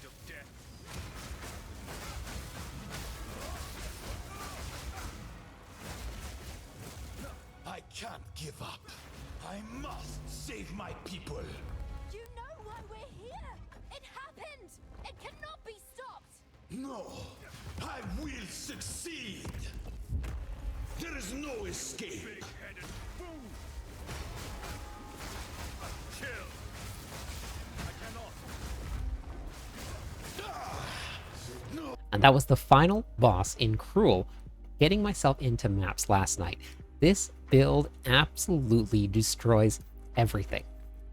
of death. I can't give up. I must save my people. You know why we're here! It happened! It cannot be stopped! No, I will succeed. There is no escape. Big-headed fool! Kill! I cannot. And that was the final boss in Cruel. Getting myself into maps last night. This build absolutely destroys everything.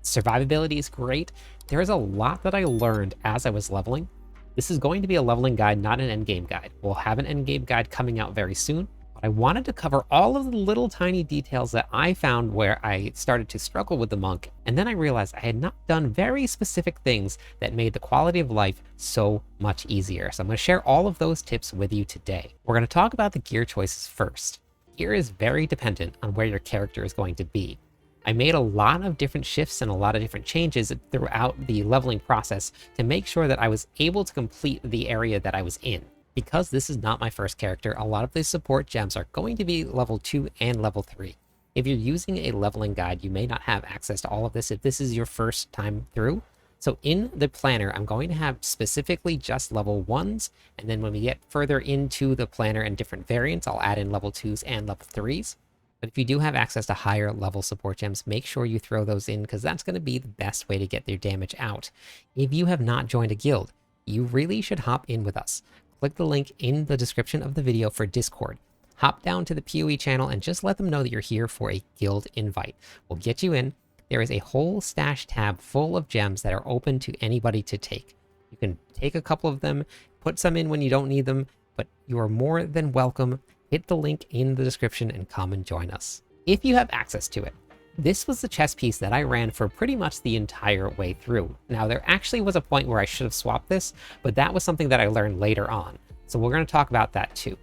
Survivability is great. There is a lot that I learned as I was leveling. This is going to be a leveling guide, not an endgame guide. We'll have an endgame guide coming out very soon. But I wanted to cover all of the little tiny details that I found where I started to struggle with the monk. And then I realized I had not done very specific things that made the quality of life so much easier. So I'm going to share all of those tips with you today. We're going to talk about the gear choices first. Gear is very dependent on where your character is going to be. I made a lot of different shifts and a lot of different changes throughout the leveling process to make sure that I was able to complete the area that I was in. Because this is not my first character, a lot of the support gems are going to be level 2 and level 3. If you're using a leveling guide, you may not have access to all of this if this is your first time through. So in the planner, I'm going to have specifically just level 1s, and then when we get further into the planner and different variants, I'll add in level 2s and level 3s. But if you do have access to higher level support gems, make sure you throw those in because that's going to be the best way to get your damage out. If you have not joined a guild, you really should hop in with us. Click the link in the description of the video for Discord. Hop down to the PoE channel and just let them know that you're here for a guild invite. We'll get you in. There is a whole stash tab full of gems that are open to anybody to take. You can take a couple of them, put some in when you don't need them, but you are more than welcome. Hit the link in the description and come and join us. If you have access to it, this was the chess piece that I ran for pretty much the entire way through. Now, there actually was a point where I should have swapped this, but that was something that I learned later on. So we're going to talk about that too.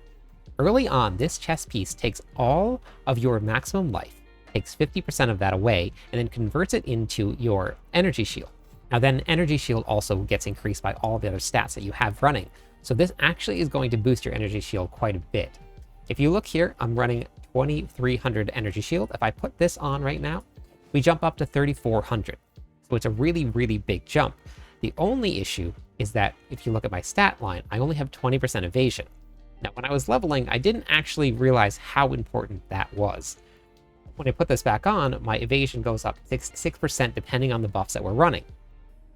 Early on, this chess piece takes all of your maximum life, takes 50% of that away, and then converts it into your energy shield. Now then, energy shield also gets increased by all the other stats that you have running. So this actually is going to boost your energy shield quite a bit. If you look here, I'm running 2300 energy shield. If I put this on right now, we jump up to 3400. So it's a really, really big jump. The only issue is that if you look at my stat line, I only have 20% evasion. Now, when I was leveling, I didn't actually realize how important that was. When I put this back on, my evasion goes up 6% depending on the buffs that we're running.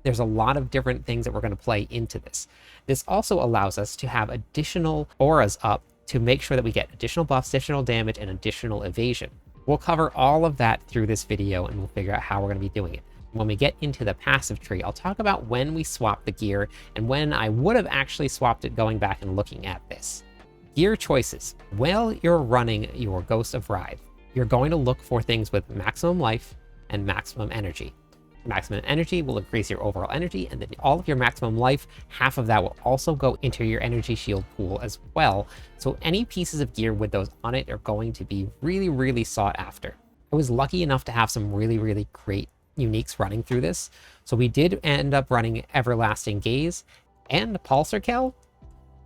There's a lot of different things that we're going to play into this. This also allows us to have additional auras up to make sure that we get additional buffs, additional damage, and additional evasion. We'll cover all of that through this video and we'll figure out how we're going to be doing it. When we get into the passive tree, I'll talk about when we swap the gear and when I would have actually swapped it going back and looking at this. Gear choices. While you're running your Ghost of Ride, you're going to look for things with maximum life and maximum energy. Maximum energy will increase your overall energy, and then all of your maximum life, half of that will also go into your energy shield pool as well. So any pieces of gear with those on it are going to be really, really sought after. I was lucky enough to have some really, really great uniques running through this. So we did end up running Everlasting Gaze and Pulsarkel,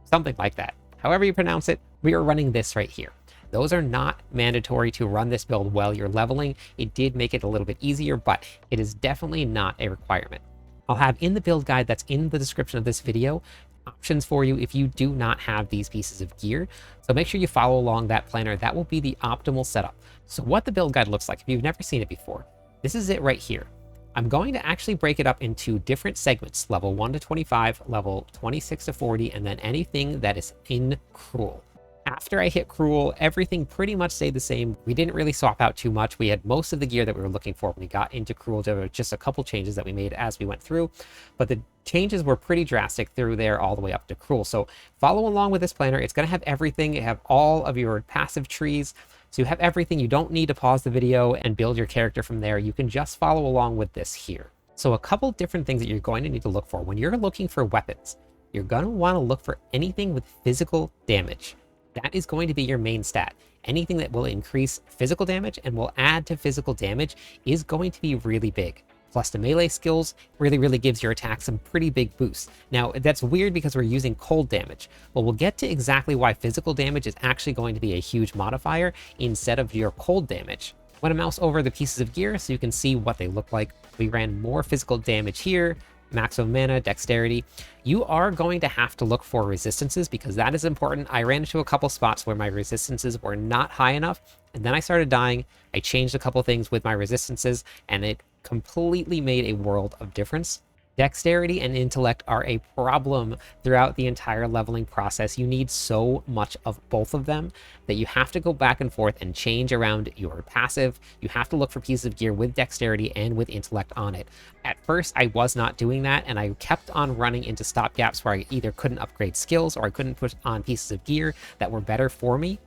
something like that. However you pronounce it, we are running this right here. Those are not mandatory to run this build while you're leveling. It did make it a little bit easier, but it is definitely not a requirement. I'll have in the build guide that's in the description of this video options for you if you do not have these pieces of gear. So make sure you follow along that planner. That will be the optimal setup. So what the build guide looks like, if you've never seen it before, this is it right here. I'm going to actually break it up into different segments, level 1 to 25, level 26 to 40, and then anything that is in Cruel. After I hit Cruel, everything pretty much stayed the same. We didn't really swap out too much. We had most of the gear that we were looking for when we got into Cruel. There were just a couple changes that we made as we went through, but the changes were pretty drastic through there all the way up to Cruel. So follow along with this planner. It's going to have everything. You have all of your passive trees. So you have everything. You don't need to pause the video and build your character from there. You can just follow along with this here. So a couple different things that you're going to need to look for. When you're looking for weapons, you're going to want to look for anything with physical damage. That is going to be your main stat. Anything that will increase physical damage and will add to physical damage is going to be really big. plus the melee skills really gives your attack some pretty big boosts. Now, that's weird because we're using cold damage. Well, we'll get to exactly why physical damage is actually going to be a huge modifier instead of your cold damage. I'm going to mouse over the pieces of gear so you can see what they look like. We ran more physical damage here, maximum mana, dexterity. You are going to have to look for resistances because that is important. I ran into a couple spots where my resistances were not high enough, and then I started dying. I changed a couple things with my resistances, and it completely made a world of difference. Dexterity and intellect are a problem throughout the entire leveling process. You need so much of both of them that you have to go back and forth and change around your passive. You have to look for pieces of gear with dexterity and with intellect on it. At first, I was not doing that, and I kept on running into stopgaps where I either couldn't upgrade skills or I couldn't put on pieces of gear that were better for me.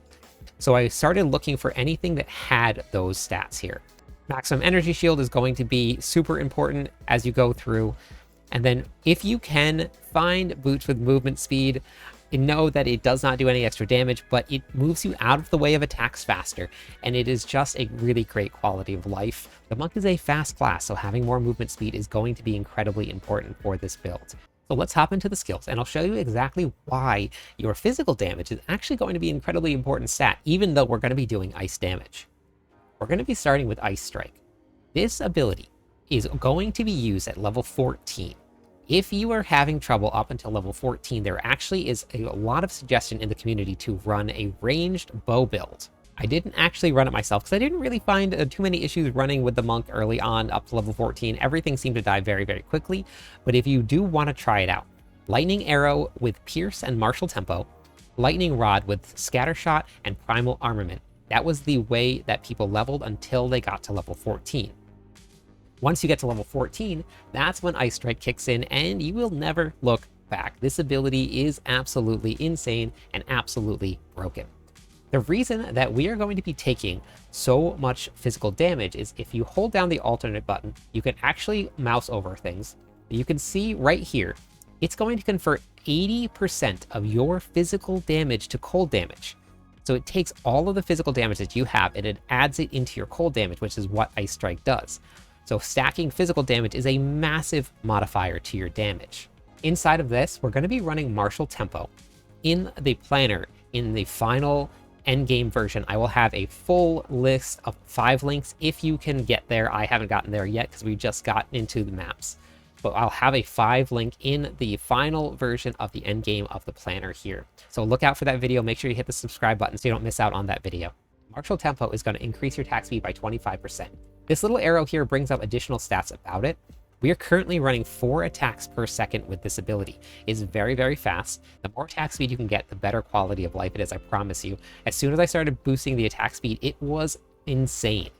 So I started looking for anything that had those stats here. Maximum energy shield is going to be super important as you go through. And then if you can find boots with movement speed, know that it does not do any extra damage, but it moves you out of the way of attacks faster. And it is just a really great quality of life. The monk is a fast class, so having more movement speed is going to be incredibly important for this build. So let's hop into the skills, and I'll show you exactly why your physical damage is actually going to be an incredibly important stat, even though we're going to be doing ice damage. We're going to be starting with Ice Strike. This ability is going to be used at level 14. If you are having trouble up until level 14, there actually is a lot of suggestion in the community to run a ranged bow build. I didn't actually run it myself because I didn't really find too many issues running with the monk early on up to level 14. Everything seemed to die very quickly. But if you do want to try it out, Lightning Arrow with Pierce and Martial Tempo, Lightning Rod with Scattershot and Primal Armament. That was the way that people leveled until they got to level 14. Once you get to level 14, that's when Ice Strike kicks in and you will never look back. This ability is absolutely insane and absolutely broken. The reason that we are going to be taking so much physical damage is if you hold down the alternate button, you can actually mouse over things. You can see right here, it's going to convert 80% of your physical damage to cold damage. So it takes all of the physical damage that you have and it adds it into your cold damage, which is what Ice Strike does. So stacking physical damage is a massive modifier to your damage. Inside of this, we're going to be running Martial Tempo. In the planner, in the final endgame version, I will have a full list of 5 links if you can get there. I haven't gotten there yet because we just got into the maps. But I'll have a 5 link in the final version of the endgame of the planner here. So look out for that video. Make sure you hit the subscribe button so you don't miss out on that video. Martial Tempo is going to increase your attack speed by 25%. This little arrow here brings up additional stats about it. We are currently running 4 attacks per second with this ability. It's very fast. The more attack speed you can get, the better quality of life it is, I promise you. As soon as I started boosting the attack speed, it was insane.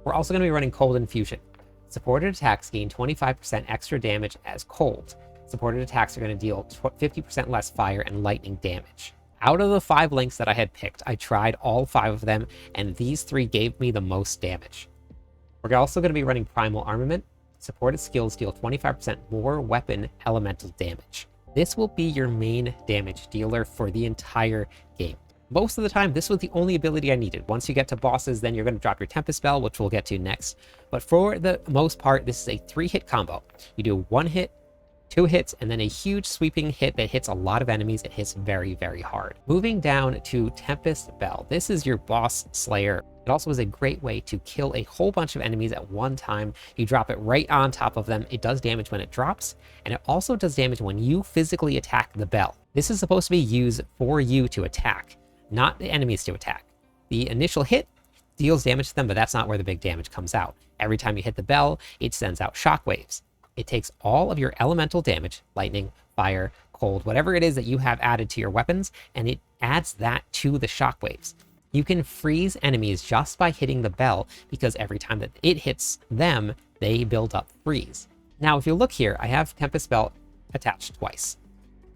We're also going to be running Cold Infusion. Supported attacks gain 25% extra damage as cold. Supported attacks are going to deal 50% less fire and lightning damage. Out of the 5 links that I had picked, I tried all 5 of them, and these 3 gave me the most damage. We're also going to be running Primal Armament. Supported skills deal 25% more weapon elemental damage. This will be your main damage dealer for the entire game. Most of the time, this was the only ability I needed. Once you get to bosses, then you're going to drop your Tempest spell, which we'll get to next. But for the most part, this is a 3-hit combo. You do 1 hit, 2 hits, and then a huge sweeping hit that hits a lot of enemies. It hits very hard. Moving down to Tempest Bell. This is your boss slayer. It also is a great way to kill a whole bunch of enemies at one time. You drop it right on top of them. It does damage when it drops, and it also does damage when you physically attack the bell. This is supposed to be used for you to attack, not the enemies to attack. The initial hit deals damage to them, but that's not where the big damage comes out. Every time you hit the bell, it sends out shockwaves. It takes all of your elemental damage, lightning, fire, cold, whatever it is that you have added to your weapons, and it adds that to the shockwaves. You can freeze enemies just by hitting the bell because every time that it hits them, they build up freeze. Now, if you look here, I have Tempest Bell attached twice.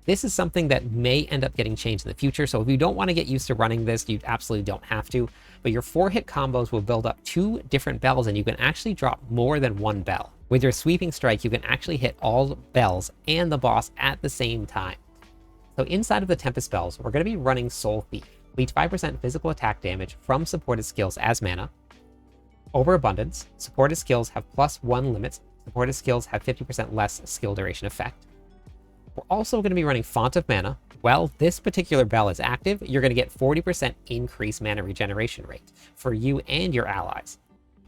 This is something that may end up getting changed in the future, so if you don't want to get used to running this, you absolutely don't have to. But your 4-hit combos will build up 2 different bells, and you can actually drop more than 1 bell. With your Sweeping Strike, you can actually hit all bells and the boss at the same time. So inside of the Tempest Bells, we're going to be running Soul Thief. Leech 5% physical attack damage from supported skills as mana. Overabundance. Supported skills have +1 limits. Supported skills have 50% less skill duration effect. We're also going to be running Font of Mana. While this particular bell is active, you're going to get 40% increased mana regeneration rate for you and your allies.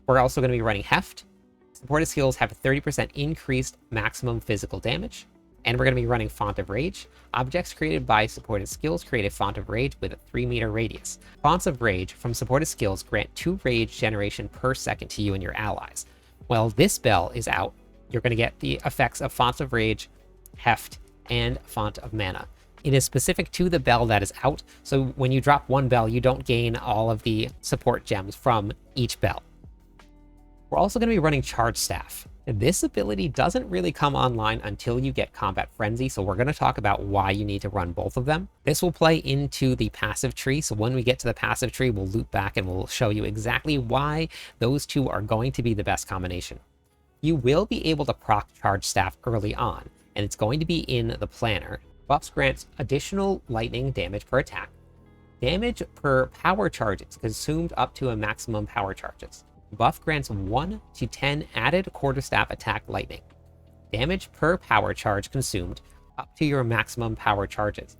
We're also going to be running Heft. Supported skills have a 30% increased maximum physical damage. And we're going to be running Font of Rage. Objects created by supported skills create a Font of Rage with a 3-meter radius. Fonts of Rage from supported skills grant 2 rage generation per second to you and your allies. While this bell is out, you're going to get the effects of Fonts of Rage, Heft, and Font of Mana. It is specific to the bell that is out, so when you drop one bell, you don't gain all of the support gems from each bell. We're also going to be running Charge Staff. This ability doesn't really come online until you get Combat Frenzy, so we're going to talk about why you need to run both of them. This will play into the passive tree, so when we get to the passive tree, we'll loop back and we'll show you exactly why those two are going to be the best combination. You will be able to proc Charge Staff early on, and it's going to be in the planner. Buffs grants additional lightning damage per attack. Damage per power charge is consumed up to a maximum power charges. Buff grants 1 to 10 added quarterstaff attack lightning. Damage per power charge consumed up to your maximum power charges.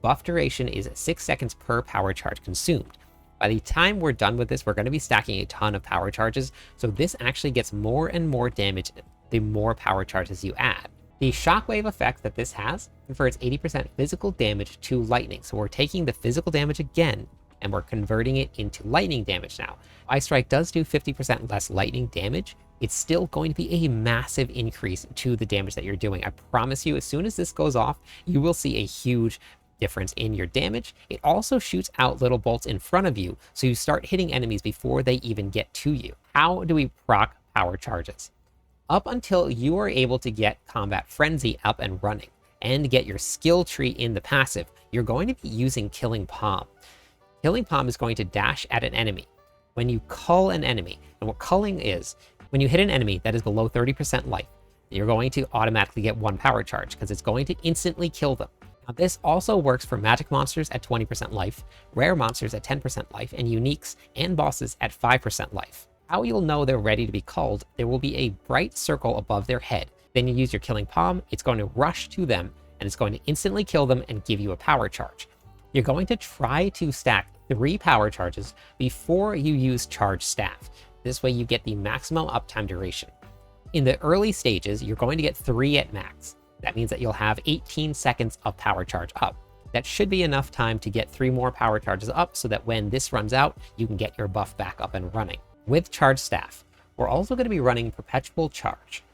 Buff duration is 6 seconds per power charge consumed. By the time we're done with this, we're going to be stacking a ton of power charges, so this actually gets more and more damage the more power charges you add. The shockwave effect that this has converts 80% physical damage to lightning, so we're taking the physical damage again and we're converting it into lightning damage now. Ice Strike does do 50% less lightning damage. It's still going to be a massive increase to the damage that you're doing. I promise you, as soon as this goes off, you will see a huge difference in your damage. It also shoots out little bolts in front of you, so you start hitting enemies before they even get to you. How do we proc power charges? Up until you are able to get Combat Frenzy up and running and get your skill tree in the passive, you're going to be using Killing Palm. Killing Palm is going to dash at an enemy. When you cull an enemy, and what culling is, when you hit an enemy that is below 30% life, you're going to automatically get 1 power charge because it's going to instantly kill them. Now, this also works for magic monsters at 20% life, rare monsters at 10% life, and uniques and bosses at 5% life. How you'll know they're ready to be culled, there will be a bright circle above their head. Then you use your Killing Palm, it's going to rush to them, and it's going to instantly kill them and give you a power charge. You're going to try to stack 3 power charges before you use Charge Staff. This way you get the maximum uptime duration. In the early stages, you're going to get 3 at max. That means that you'll have 18 seconds of power charge up. That should be enough time to get 3 more power charges up so that when this runs out, you can get your buff back up and running. With Charge Staff, we're also going to be running Perpetual Charge.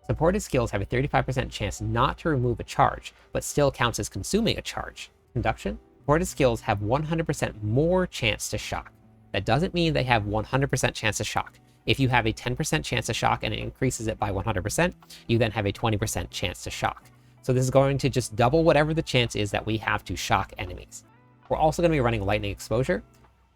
Supported skills have a 35% chance not to remove a charge, but still counts as consuming a charge. Conduction, supported skills have 100% more chance to shock. That doesn't mean they have 100% chance to shock. If you have a 10% chance to shock and it increases it by 100%, you then have a 20% chance to shock. So this is going to just double whatever the chance is that we have to shock enemies. We're also going to be running Lightning Exposure.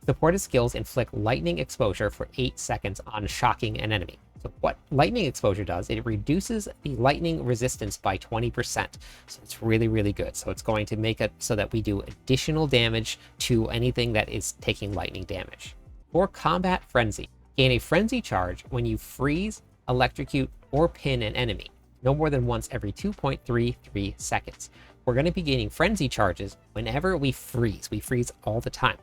Supported skills inflict lightning exposure for 8 seconds on shocking an enemy. So what lightning exposure does, it reduces the lightning resistance by 20%. So it's really, really good. So it's going to make it so that we do additional damage to anything that is taking lightning damage. For Combat Frenzy, gain a frenzy charge when you freeze, electrocute, or pin an enemy, no more than once every 2.33 seconds. We're going to be gaining frenzy charges whenever we freeze. We freeze all the time.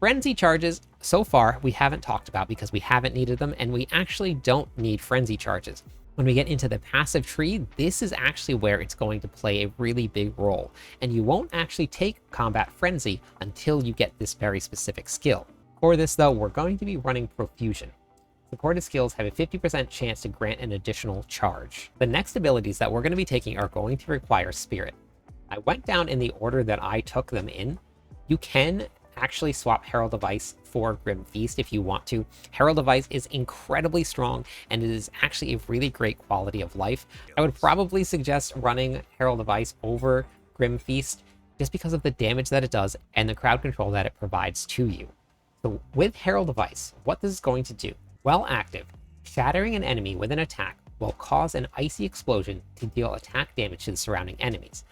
Frenzy charges, so far, we haven't talked about because we haven't needed them, and we actually don't need frenzy charges. When we get into the passive tree, this is actually where it's going to play a really big role, and you won't actually take Combat Frenzy until you get this very specific skill. For this, though, we're going to be running Profusion. Supported skills have a 50% chance to grant an additional charge. The next abilities that we're going to be taking are going to require Spirit. I went down in the order that I took them in. You can actually swap Herald of Ice for Grim Feast if you want to. Herald of Ice is incredibly strong, and it is actually a really great quality of life. I would probably suggest running Herald of Ice over Grim Feast just because of the damage that it does and the crowd control that it provides to you. So with Herald of Ice, what this is going to do, while active, shattering an enemy with an attack will cause an icy explosion to deal attack damage to the surrounding enemies.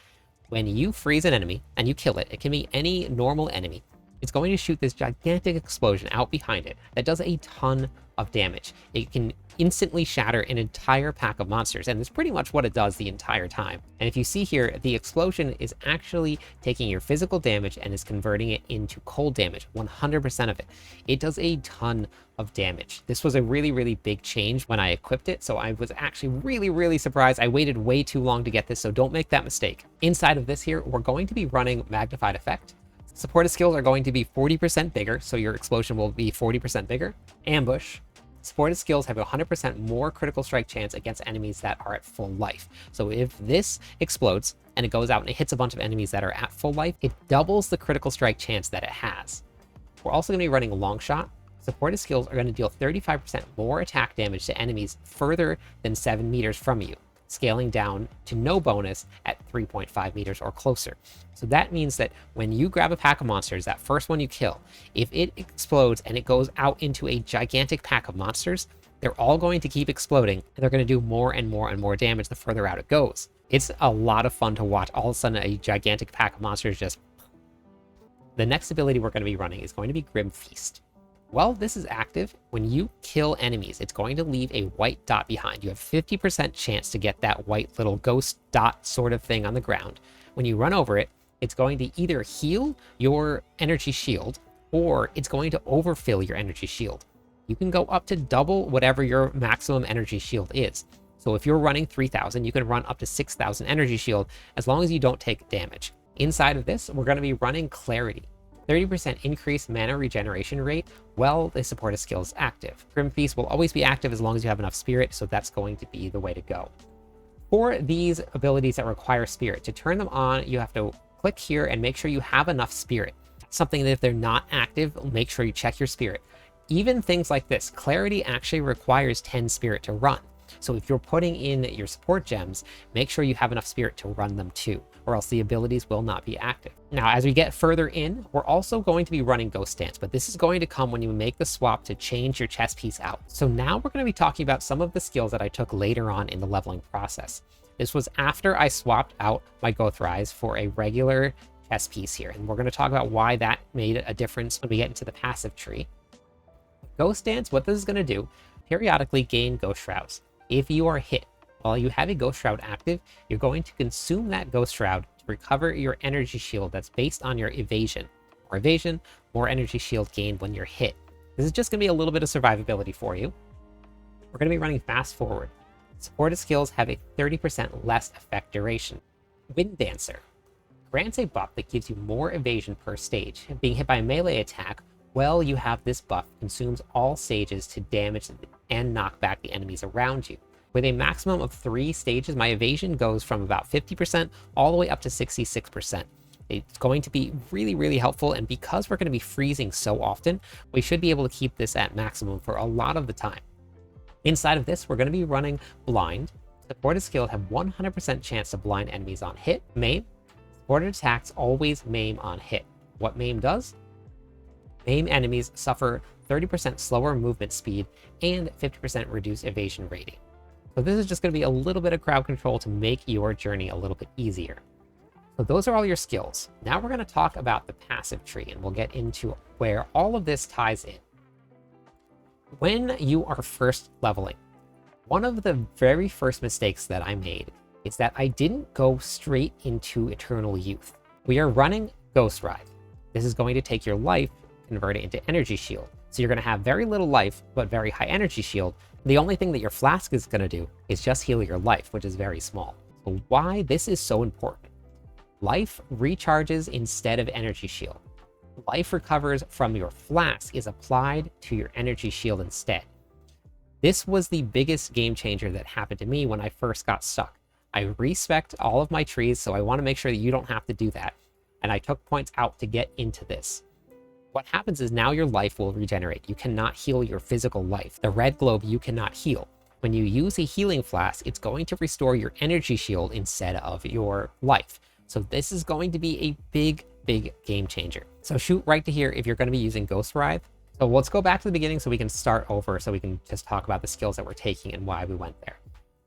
When you freeze an enemy and you kill it, it can be any normal enemy, it's going to shoot this gigantic explosion out behind it that does a ton of damage. It can instantly shatter an entire pack of monsters, and that's pretty much what it does the entire time. And if you see here, the explosion is actually taking your physical damage and is converting it into cold damage, 100% of it. It does a ton of damage. This was a really big change when I equipped it, so I was actually really surprised. I waited way too long to get this, so don't make that mistake. Inside of this here, we're going to be running Magnified Effect. Supported skills are going to be 40% bigger, so your explosion will be 40% bigger. Ambush. Supported skills have a 100% more critical strike chance against enemies that are at full life. So if this explodes and it goes out and it hits a bunch of enemies that are at full life, it doubles the critical strike chance that it has. We're also going to be running a long shot. Supported skills are going to deal 35% more attack damage to enemies further than 7 meters from you, scaling down to no bonus at 3.5 meters or closer. So that means that when you grab a pack of monsters, that first one you kill, if it explodes and it goes out into a gigantic pack of monsters, they're all going to keep exploding, and they're going to do more and more damage the further out it goes. It's a lot of fun to watch. All of a sudden, a gigantic pack of monsters just... The next ability we're going to be running is going to be Grim Feast. While this is active, when you kill enemies, it's going to leave a white dot behind. You have 50% chance to get that white little ghost dot sort of thing on the ground. When you run over it, it's going to either heal your energy shield, or it's going to overfill your energy shield. You can go up to double whatever your maximum energy shield is. So if you're running 3,000, you can run up to 6,000 energy shield as long as you don't take damage. Inside of this, we're going to be running Clarity. 30% increased mana regeneration rate while the supported skill is active. Grim Feast will always be active as long as you have enough spirit, so that's going to be the way to go. For these abilities that require spirit, to turn them on, you have to click here and make sure you have enough spirit. Something that if they're not active, make sure you check your spirit. Even things like this, Clarity actually requires 10 spirit to run. So if you're putting in your support gems, make sure you have enough spirit to run them too, or else the abilities will not be active. Now, as we get further in, we're also going to be running Ghost Dance, but this is going to come when you make the swap to change your chess piece out. So now we're going to be talking about some of the skills that I took later on in the leveling process. This was after I swapped out my Ghost Rise for a regular chess piece here, and we're going to talk about why that made a difference when we get into the passive tree. Ghost Dance, what this is going to do, periodically gain Ghost Shrouds. If you are hit while you have a Ghost Shroud active, you're going to consume that Ghost Shroud to recover your energy shield that's based on your evasion. More evasion, more energy shield gained when you're hit. This is just going to be a little bit of survivability for you. We're going to be running Fast Forward. Supported skills have a 30% less effect duration. Wind Dancer grants a buff that gives you more evasion per stage. Being hit by a melee attack, well, you have this buff, consumes all stages to damage and knock back the enemies around you. With a maximum of 3 stages, my evasion goes from about 50% all the way up to 66%. It's going to be really helpful, and because we're going to be freezing so often, we should be able to keep this at maximum for a lot of the time. Inside of this, we're going to be running Blind. Supported skills have 100% chance to blind enemies on hit. Maim. Supported attacks always maim on hit. What Maim does? Maim enemies suffer 30% slower movement speed and 50% reduced evasion rating. So this is just going to be a little bit of crowd control to make your journey a little bit easier. So those are all your skills. Now we're going to talk about the passive tree, and we'll get into where all of this ties in. When you are first leveling, one of the very first mistakes that I made is that I didn't go straight into Eternal Youth. We are running Ghost Ride. This is going to take your life, convert it into energy shield. So you're going to have very little life, but very high energy shield. The only thing that your flask is going to do is just heal your life, which is very small. So why this is so important. Life recharges instead of energy shield. Life recovers from your flask is applied to your energy shield instead. This was the biggest game changer that happened to me when I first got stuck. I respect all of my trees, so I want to make sure that you don't have to do that. And I took points out to get into this. What happens is now your life will regenerate. You cannot heal your physical life. The red globe you cannot heal. When you use a healing flask, it's going to restore your energy shield instead of your life. So this is going to be a big game changer. So shoot right to here if you're going to be using Ghost Ride. So let's go back to the beginning so we can start over, so we can just talk about the skills that we're taking and why we went there.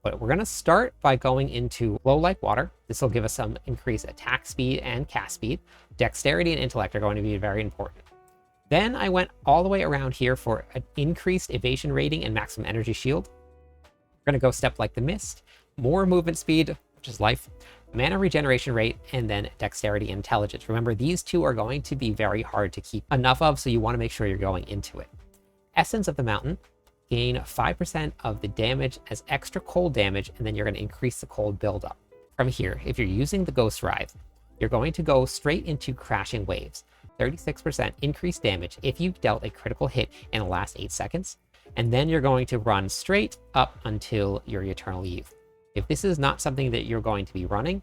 But we're going to start by going into Flow Like Water. This will give us some increased attack speed and cast speed. Dexterity and intellect are going to be very important. Then I went all the way around here for an increased evasion rating and maximum energy shield. We're going to go Step Like the Mist, more movement speed, which is life, mana regeneration rate, and then dexterity and intelligence. Remember, these two are going to be very hard to keep enough of, so you want to make sure you're going into it. Essence of the Mountain, gain 5% of the damage as extra cold damage, and then you're going to increase the cold buildup. From here, if you're using the Ghost Writhe, you're going to go straight into Crashing Waves. 36% increased damage if you dealt a critical hit in the last 8 seconds, and then you're going to run straight up until your Eternal Youth. If this is not something that you're going to be running,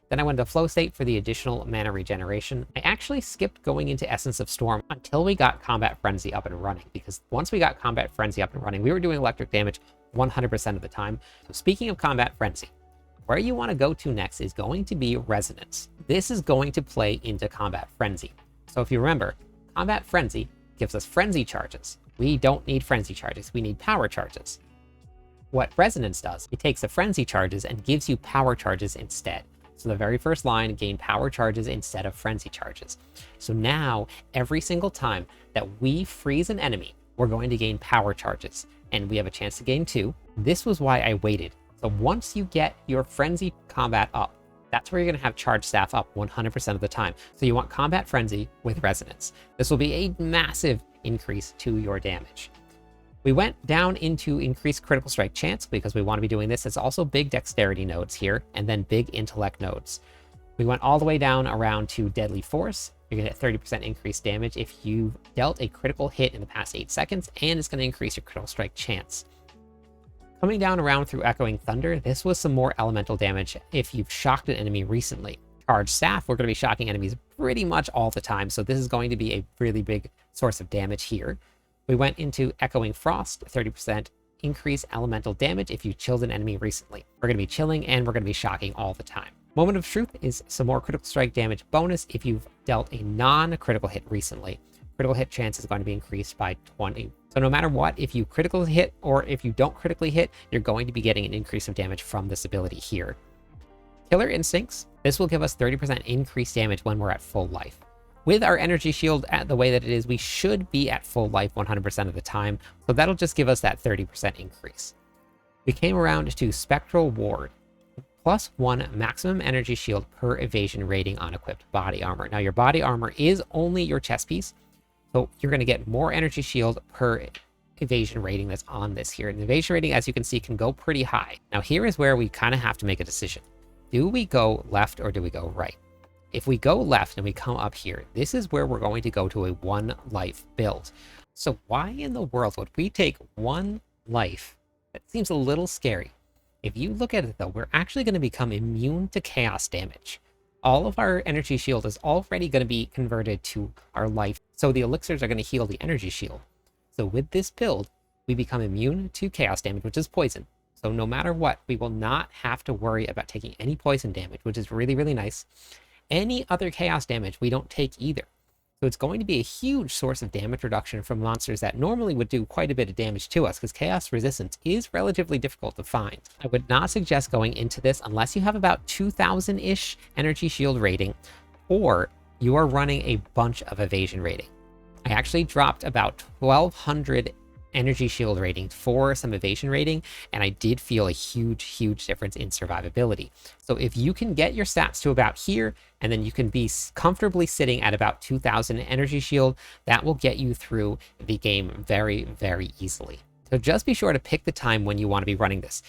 then I went to Flow State for the additional mana regeneration. I actually skipped going into Essence of Storm until we got Combat Frenzy up and running, because once we got Combat Frenzy up and running, we were doing electric damage 100% of the time. So speaking of Combat Frenzy, where you want to go to next is going to be Resonance. This is going to play into Combat Frenzy. So if you remember, Combat Frenzy gives us frenzy charges. We don't need frenzy charges, we need power charges. What Resonance does, it takes the frenzy charges and gives you power charges instead. So the very first line, gain power charges instead of frenzy charges. So now, every single time that we freeze an enemy, we're going to gain power charges, and we have a chance to gain 2. This was why I waited. So once you get your frenzy combat up, that's where you're going to have Charge Staff up 100% of the time. So you want Combat Frenzy with Resonance. This will be a massive increase to your damage. We went down into increased critical strike chance because we want to be doing this. It's also big dexterity nodes here, and then big intellect nodes. We went all the way down around to Deadly Force. You're going to get 30% increased damage if you've dealt a critical hit in the past 8 seconds, and it's going to increase your critical strike chance. Coming down around through Echoing Thunder, this was some more elemental damage if you've shocked an enemy recently. Charge Staff, we're going to be shocking enemies pretty much all the time, so this is going to be a really big source of damage here. We went into Echoing Frost, 30% increase elemental damage if you chilled an enemy recently. We're going to be chilling and we're going to be shocking all the time. Moment of Truth is some more critical strike damage bonus if you've dealt a non-critical hit recently. Critical hit chance is going to be increased by 20. So no matter what, if you critically hit or if you don't critically hit, you're going to be getting an increase of damage from this ability here. Killer Instincts, this will give us 30% increased damage when we're at full life. With our energy shield at the way that it is, we should be at full life 100% of the time, so that'll just give us that 30% increase. We came around to Spectral Ward, +1 maximum energy shield per evasion rating on equipped body armor. Now your body armor is only your chest piece, so you're going to get more energy shield per evasion rating that's on this here. And the evasion rating, as you can see, can go pretty high. Now here is where we kind of have to make a decision. Do we go left or do we go right? If we go left and we come up here, this is where we're going to go to a 1 life build. So why in the world would we take 1 life? That seems a little scary. If you look at it though, we're actually going to become immune to chaos damage. All of our energy shield is already going to be converted to our life, so the elixirs are going to heal the energy shield. So with this build, we become immune to chaos damage, which is poison. So no matter what, we will not have to worry about taking any poison damage, which is really, really nice. Any other chaos damage we don't take either. So it's going to be a huge source of damage reduction from monsters that normally would do quite a bit of damage to us, because chaos resistance is relatively difficult to find. I would not suggest going into this unless you have about 2,000-ish energy shield rating, or you are running a bunch of evasion rating. I actually dropped about 1,200 energy shield rating for some evasion rating, and I did feel a huge difference in survivability. So if you can get your stats to about here, and then you can be comfortably sitting at about 2,000 energy shield, that will get you through the game very, very easily. So just be sure to pick the time when you want to be running this.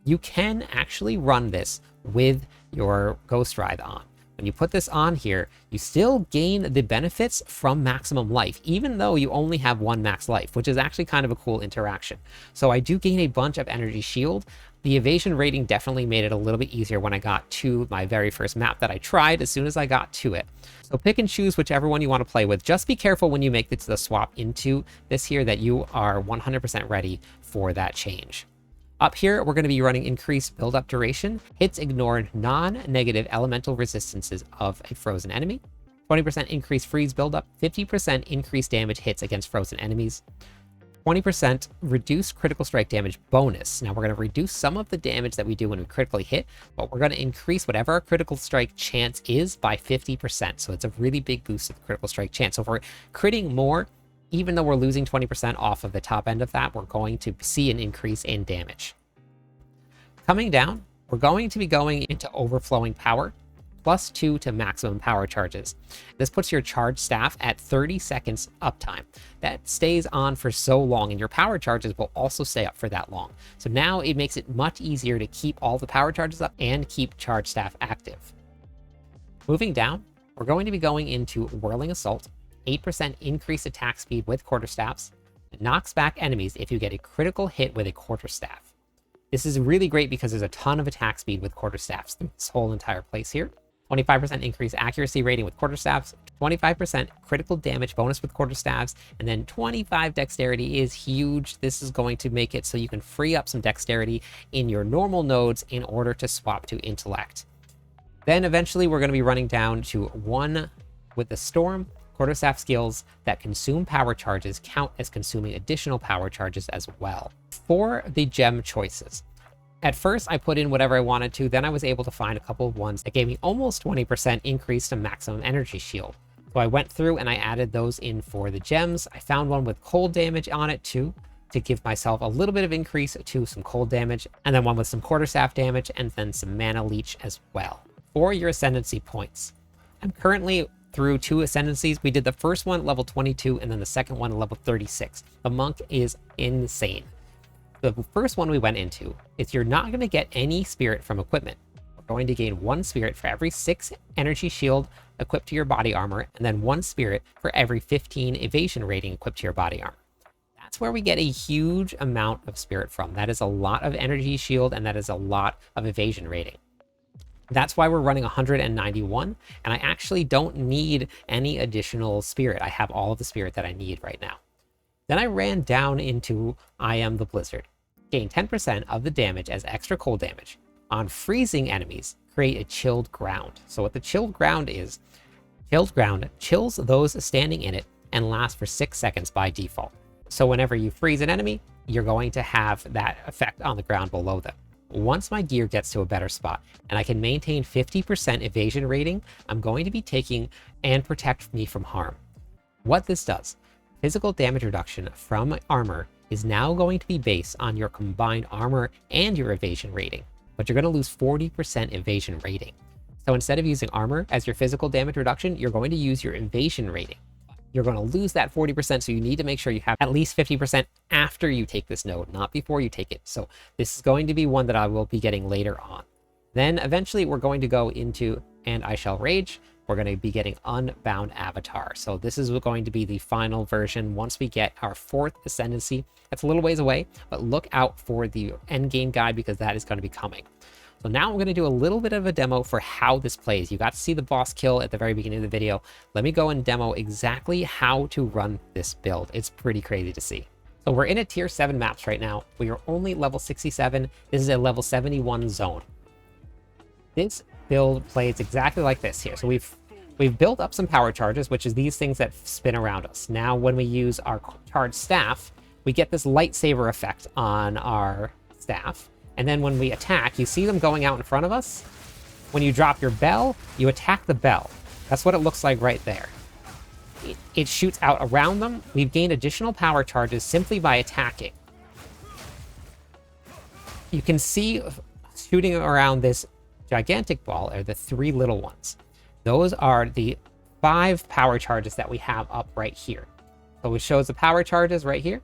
You can actually run this with your Ghost Writhe on. When you put this on here, you still gain the benefits from maximum life, even though you only have 1 max life, which is actually kind of a cool interaction. So I do gain a bunch of energy shield. The evasion rating definitely made it a little bit easier when I got to my very first map that I tried as soon as I got to it. So pick and choose whichever one you want to play with. Just be careful when you make the swap into this here that you are 100% ready for that change. Up here, we're going to be running increased build-up duration. Hits ignore non-negative elemental resistances of a frozen enemy. 20% increased freeze build-up. 50% increased damage hits against frozen enemies. 20% reduced critical strike damage bonus. Now, we're going to reduce some of the damage that we do when we critically hit, but we're going to increase whatever our critical strike chance is by 50%. So it's a really big boost of the critical strike chance. So if we're critting more, even though we're losing 20% off of the top end of that, we're going to see an increase in damage. Coming down, we're going to be going into overflowing power, +2 to maximum power charges. This puts your charge staff at 30 seconds uptime. That stays on for so long, and your power charges will also stay up for that long. So now it makes it much easier to keep all the power charges up and keep charge staff active. Moving down, we're going to be going into Whirling Assault, 8% increased attack speed with quarterstaffs. It knocks back enemies if you get a critical hit with a quarterstaff. This is really great because there's a ton of attack speed with quarterstaffs through this whole entire place here. 25% increased accuracy rating with quarterstaffs, 25% critical damage bonus with quarterstaffs, and then 25 dexterity is huge. This is going to make it so you can free up some dexterity in your normal nodes in order to swap to intellect. Then eventually we're going to be running down to 1 with the Storm. Quarterstaff skills that consume power charges count as consuming additional power charges as well. For the gem choices, at first I put in whatever I wanted to, then I was able to find a couple of ones that gave me almost 20% increase to maximum energy shield. So I went through and I added those in for the gems. I found one with cold damage on it too, to give myself a little bit of increase to some cold damage, and then one with some quarterstaff damage, and then some mana leech as well. For your ascendancy points, I'm currently through 2 ascendancies. We did the first one at level 22 and then the second one at level 36. The monk is insane. The first one we went into is you're not going to get any spirit from equipment. We're going to gain 1 spirit for every 6 energy shield equipped to your body armor, and then 1 spirit for every 15 evasion rating equipped to your body armor. That's where we get a huge amount of spirit from. That is a lot of energy shield, and that is a lot of evasion rating. That's why we're running 191, and I actually don't need any additional spirit. I have all of the spirit that I need right now. Then I ran down into I Am the Blizzard. Gain 10% of the damage as extra cold damage. On freezing enemies, create a chilled ground. So what the chilled ground is, chilled ground chills those standing in it and lasts for 6 seconds by default. So whenever you freeze an enemy, you're going to have that effect on the ground below them. Once my gear gets to a better spot and I can maintain 50% evasion rating, I'm going to be taking and protect me from harm. What this does, physical damage reduction from armor is now going to be based on your combined armor and your evasion rating, but you're going to lose 40% evasion rating. So instead of using armor as your physical damage reduction, you're going to use your evasion rating. You're going to lose that 40%, so you need to make sure you have at least 50% after you take this node, not before you take it. So this is going to be one that I will be getting later on. Then eventually we're going to go into And I Shall Rage. We're going to be getting Unbound Avatar. So this is going to be the final version once we get our 4th Ascendancy. That's a little ways away, but look out for the endgame guide because that is going to be coming. So now I'm going to do a little bit of a demo for how this plays. You got to see the boss kill at the very beginning of the video. Let me go and demo exactly how to run this build. It's pretty crazy to see. So we're in a tier 7 maps right now. We are only level 67. This is a level 71 zone. This build plays exactly like this here. So we've built up some power charges, which is these things that spin around us. Now when we use our charged staff, we get this lightsaber effect on our staff. And then when we attack, you see them going out in front of us. When you drop your bell, you attack the bell. That's what it looks like right there. It shoots out around them. We've gained additional power charges simply by attacking. You can see shooting around this gigantic ball are the 3 little ones. Those are the 5 power charges that we have up right here. So it shows the power charges right here.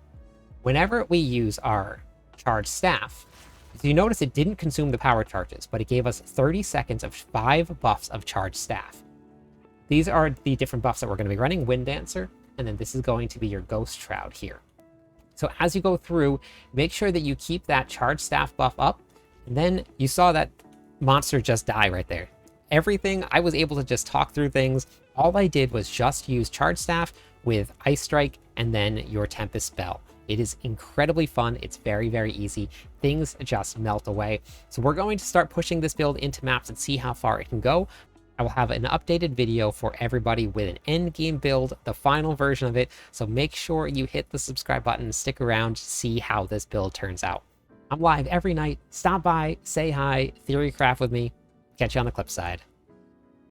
Whenever we use our charged staff, so you notice it didn't consume the power charges, but it gave us 30 seconds of 5 buffs of charged staff. These are the different buffs that we're going to be running, Wind Dancer, and then this is going to be your Ghost Shroud here. So as you go through, make sure that you keep that charged staff buff up, and then you saw that monster just die right there. Everything, I was able to just talk through things. All I did was just use charged staff with Ice Strike and then your Tempest Spell. It is incredibly fun. It's very, very easy. Things just melt away. So we're going to start pushing this build into maps and see how far it can go. I will have an updated video for everybody with an end game build, the final version of it. So make sure you hit the subscribe button and stick around to see how this build turns out. I'm live every night. Stop by, say hi, theorycraft with me. Catch you on the clip side.